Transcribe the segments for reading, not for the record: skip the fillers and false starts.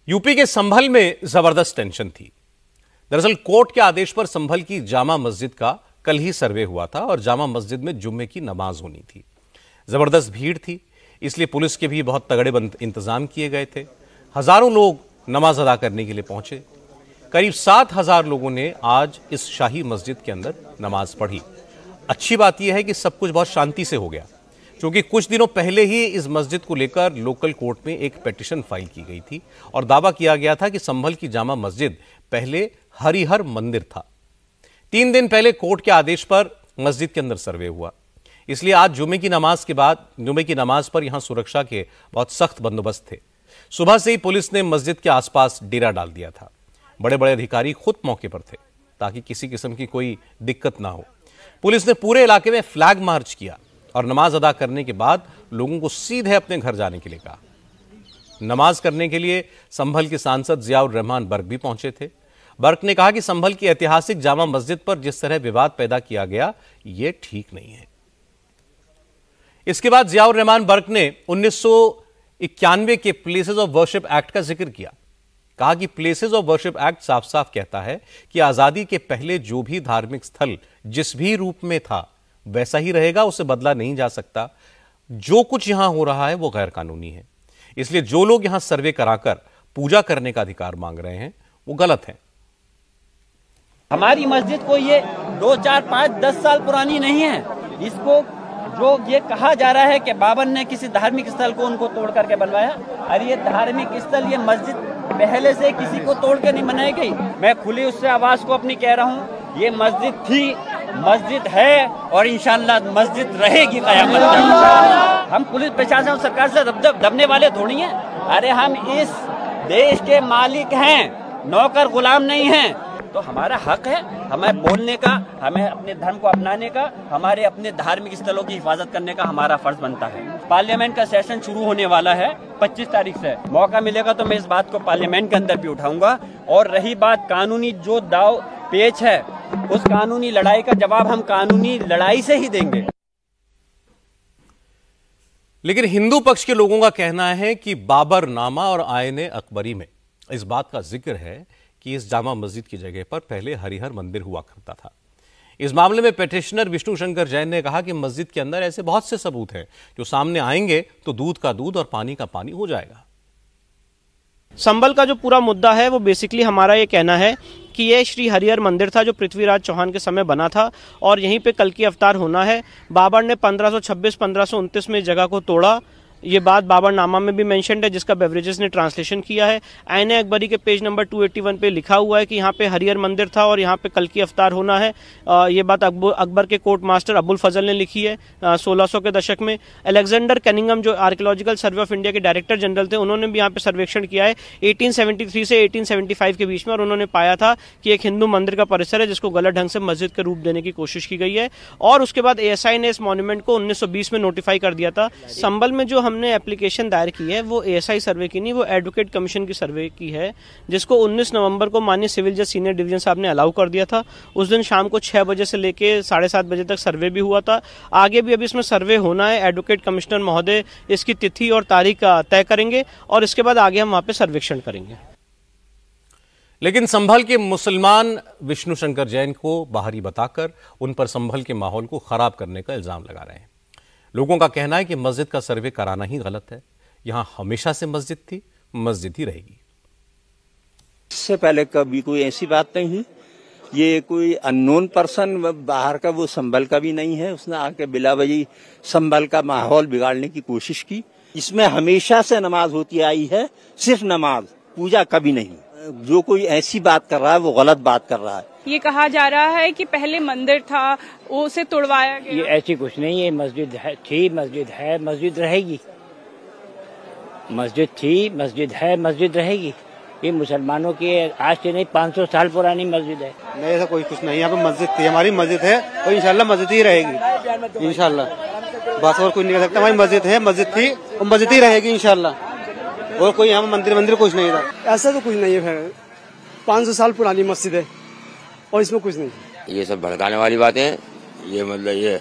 UP के संभल में जबरदस्त टेंशन थी। दरअसल कोर्ट के आदेश पर संभल की जामा मस्जिद का कल ही सर्वे हुआ था और जामा मस्जिद में जुम्मे की नमाज होनी थी। जबरदस्त भीड़ थी, इसलिए पुलिस के भी बहुत तगड़े इंतजाम किए गए थे। हजारों लोग नमाज अदा करने के लिए पहुंचे। करीब 7,000 लोगों ने आज इस शाही मस्जिद के अंदर नमाज पढ़ी। अच्छी बात यह है कि सब कुछ बहुत शांति से हो गया, क्योंकि कुछ दिनों पहले ही इस मस्जिद को लेकर लोकल कोर्ट में एक पिटीशन फाइल की गई थी और दावा किया गया था कि संभल की जामा मस्जिद पहले हरिहर मंदिर था। 3 दिन पहले कोर्ट के आदेश पर मस्जिद के अंदर सर्वे हुआ, इसलिए आज जुमे की नमाज पर यहां सुरक्षा के बहुत सख्त बंदोबस्त थे। सुबह से ही पुलिस ने मस्जिद के आसपास डेरा डाल दिया था। बड़े बड़े अधिकारी खुद मौके पर थे ताकि किसी किस्म की कोई दिक्कत ना हो। पुलिस ने पूरे इलाके में फ्लैग मार्च किया और नमाज अदा करने के बाद लोगों को सीधे अपने घर जाने के लिए कहा। नमाज करने के लिए संभल के सांसद जियाउर रहमान बर्क भी पहुंचे थे। बर्क ने कहा कि संभल की ऐतिहासिक जामा मस्जिद पर जिस तरह विवाद पैदा किया गया, यह ठीक नहीं है। इसके बाद जियाउर रहमान बर्क ने 1991 के प्लेसेस ऑफ वर्शिप एक्ट का जिक्र किया। कहा कि प्लेसेस ऑफ वर्शिप एक्ट साफ साफ कहता है कि आजादी के पहले जो भी धार्मिक स्थल जिस भी रूप में था वैसा ही रहेगा, उसे बदला नहीं जा सकता। जो कुछ यहां हो रहा है वो गैर कानूनी है, इसलिए जो लोग यहां सर्वे कराकर पूजा करने का अधिकार मांग रहे हैं वो गलत है। हमारी मस्जिद को ये 2, 4, 5, 10 साल पुरानी नहीं है। इसको जो ये कहा जा रहा है कि बाबर ने किसी धार्मिक स्थल को उनको तोड़ करके बनवाया, अरे ये धार्मिक स्थल, ये मस्जिद पहले से किसी को तोड़ के नहीं बनाई गई। मैं खुली उससे आवाज को अपनी कह रहा हूँ, ये मस्जिद थी, मस्जिद है और इंशाअल्लाह मस्जिद रहेगी क़यामत तक। हम पुलिस प्रशासन और सरकार से दबने वाले थोड़ी हैं। अरे हम इस देश के मालिक हैं, नौकर गुलाम नहीं हैं। तो हमारा हक है हमें बोलने का, हमें अपने धर्म को अपनाने का, हमारे अपने धार्मिक स्थलों की हिफाजत करने का हमारा फर्ज बनता है। पार्लियामेंट का सेशन शुरू होने वाला है 25 तारीख से। मौका मिलेगा तो मैं इस बात को पार्लियामेंट के अंदर भी उठाऊंगा। और रही बात कानूनी जो दाव पेच है, उस कानूनी लड़ाई का जवाब हम कानूनी लड़ाई से ही देंगे। लेकिन हिंदू पक्ष के लोगों का कहना है कि बाबरनामा और आयने अकबरी में इस बात का जिक्र है कि इस जामा मस्जिद की जगह पर पहले हरिहर मंदिर हुआ करता था। इस मामले में पिटिशनर विष्णु शंकर जैन ने कहा कि मस्जिद के अंदर ऐसे बहुत से सबूत हैं जो सामने आएंगे तो दूध का दूध और पानी का पानी हो जाएगा। संभल का जो पूरा मुद्दा है वो बेसिकली हमारा ये कहना है कि ये श्री हरिहर मंदिर था जो पृथ्वीराज चौहान के समय बना था और यहीं पे कल की अवतार होना है। बाबर ने 1526-1529 में जगह को तोड़ा। ये बात बाबरनामा में भी मेंशन्ड है, जिसका बेवरेजेस ने ट्रांसलेशन किया है। आईने अकबरी के पेज नंबर 281 पे लिखा हुआ है कि यहाँ पे हरिहर मंदिर था और यहाँ पे कल की अवतार होना है। ये बात अकबर के कोर्ट मास्टर अबुल फजल ने लिखी है 1600 के दशक में। अलेक्जेंडर कैनिंगम जो आर्कियोलॉजिकल सर्वे ऑफ इंडिया के डायरेक्टर जनरल थे, उन्होंने भी यहाँ पे सर्वेक्षण किया है 1873 से 1875 के बीच में, और उन्होंने पाया था कि एक हिंदू मंदिर का परिसर है जिसको गलत ढंग से मस्जिद के रूप देने की कोशिश की गई है। और उसके बाद ASI ने इस मॉन्यूमेंट को 1920 में नोटिफाई कर दिया था। संभल में जो हमने एप्लीकेशन दायर की है वो ASI सर्वे की नहीं, वो एडवोकेट कमीशन की सर्वे की है, जिसको 19 नवंबर को माननीय सिविल जज सीनियर डिवीजन साहब ने अलाउ कर दिया था। उस दिन शाम को 6 बजे से लेके 7:30 बजे तक सर्वे भी हुआ था। आगे भी अभी इसमें सर्वे होना है। एडवोकेट कमिश्नर महोदय इसकी तिथि और तारीख तय करेंगे और इसके बाद आगे हम वहां पे सर्वेक्षण करेंगे। लेकिन संभल के मुसलमान विष्णु शंकर जैन को बाहरी बताकर उन पर संभल के माहौल को खराब करने का इल्जाम लगा रहे हैं। लोगों का कहना है कि मस्जिद का सर्वे कराना ही गलत है। यहां हमेशा से मस्जिद थी, मस्जिद ही रहेगी। इससे पहले कभी कोई ऐसी बात नहीं हुई। ये कोई अननोन पर्सन बाहर का, वो संभल का भी नहीं है, उसने आके बिला वजह संभल का माहौल बिगाड़ने की कोशिश की। इसमें हमेशा से नमाज होती आई है, सिर्फ नमाज, पूजा कभी नहीं। जो कोई ऐसी बात कर रहा है वो गलत बात कर रहा है। ये कहा जा रहा है कि पहले मंदिर था, उसे तोड़वाया गया। ये ऐसी कुछ नहीं है। मस्जिद है, थी, मस्जिद है, मस्जिद रहेगी। मस्जिद थी, मस्जिद है, मस्जिद रहेगी। ये मुसलमानों की आज से नहीं 500 साल पुरानी मस्जिद है। नहीं, ऐसा कोई कुछ नहीं। यहाँ पे मस्जिद थी, हमारी मस्जिद है और इंशाल्लाह मस्जिद ही रहेगी। इंशाल्लाह बस और कोई नहीं कह सकता। हमारी मस्जिद है, मस्जिद थी और मस्जिद ही रहेगी इंशाल्लाह। और कोई यहाँ मंदिर कुछ नहीं था। ऐसा तो कुछ नहीं है। 500 साल पुरानी मस्जिद है और इसमें कुछ नहीं। ये सब भड़काने वाली बातें हैं। ये मतलब ये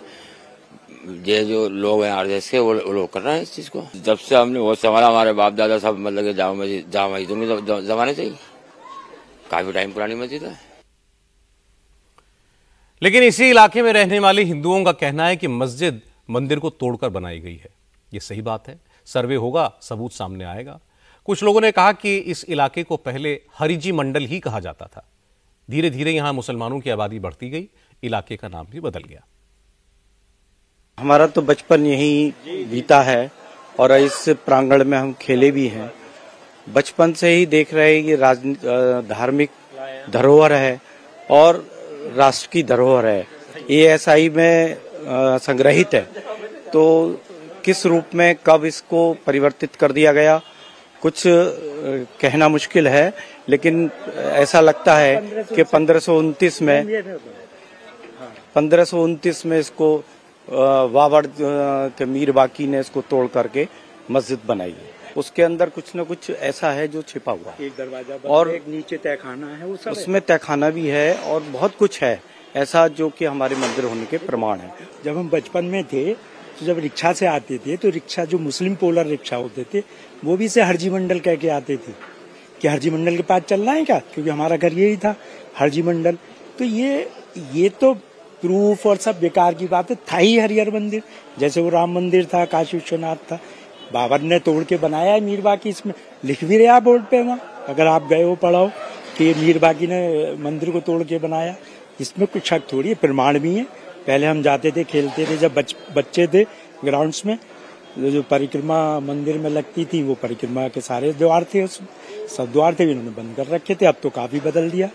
ये जो लोग हैं आरएसएस के वो लोग कर रहे हैं इस चीज को। जब से हमने वो संभाला हमारे बाप दादा सब मतलब कि जामा मस्जिद जमाने से ही, काफी टाइम पुरानी मस्जिद है। लेकिन इसी इलाके में रहने वाले हिंदुओं का कहना है कि मस्जिद मंदिर को तोड़कर बनाई गई है। यह सही बात है, सर्वे होगा, सबूत सामने आएगा। कुछ लोगों ने कहा कि इस इलाके को पहले हरिजी मंडल ही कहा जाता था, धीरे धीरे यहां मुसलमानों की आबादी बढ़ती गई, इलाके का नाम भी बदल गया। हमारा तो बचपन यही बीता है और इस प्रांगण में हम खेले भी हैं। बचपन से ही देख रहे हैं कि धार्मिक धरोहर है और राष्ट्र की धरोहर है। ASI में संग्रहित है, तो किस रूप में कब इसको परिवर्तित कर दिया गया कुछ कहना मुश्किल है, लेकिन ऐसा लगता है कि 1529 में इसको बाबर के मीर बाकी ने इसको तोड़ करके मस्जिद बनाई है। उसके अंदर कुछ न कुछ ऐसा है जो छिपा हुआ है। एक दरवाजा और एक नीचे तहखाना है, वो सब उसमें तहखाना भी है और बहुत कुछ है ऐसा जो कि हमारे मंदिर होने के प्रमाण है। जब हम बचपन में थे तो जब रिक्शा से आते थे तो रिक्शा जो मुस्लिम पोलर रिक्शा होते थे वो भी से हरजी मंडल कह के आते थे कि हरजी मंडल के पास चलना है क्या, क्योंकि हमारा घर यही था हरजी मंडल। तो ये तो प्रूफ और सब बेकार की बात है। था ही हरिहर मंदिर, जैसे वो राम मंदिर था, काशी विश्वनाथ था, बाबर ने तोड़ के बनाया है। मीर बाकी इसमें लिख भी रहे आप बोर्ड पे, वहाँ अगर आप गए हो पढ़ाओ कि मीर बाकी ने मंदिर को तोड़ के बनाया, इसमें कुछ शक थोड़ी है, प्रमाण भी है। पहले हम जाते थे, खेलते थे जब बच्चे थे ग्राउंड्स में, जो परिक्रमा मंदिर में लगती थी वो परिक्रमा के सारे द्वार थे, उसमें सब द्वार थे, इन्होंने बंद कर रखे थे, अब तो काफी बदल दिया।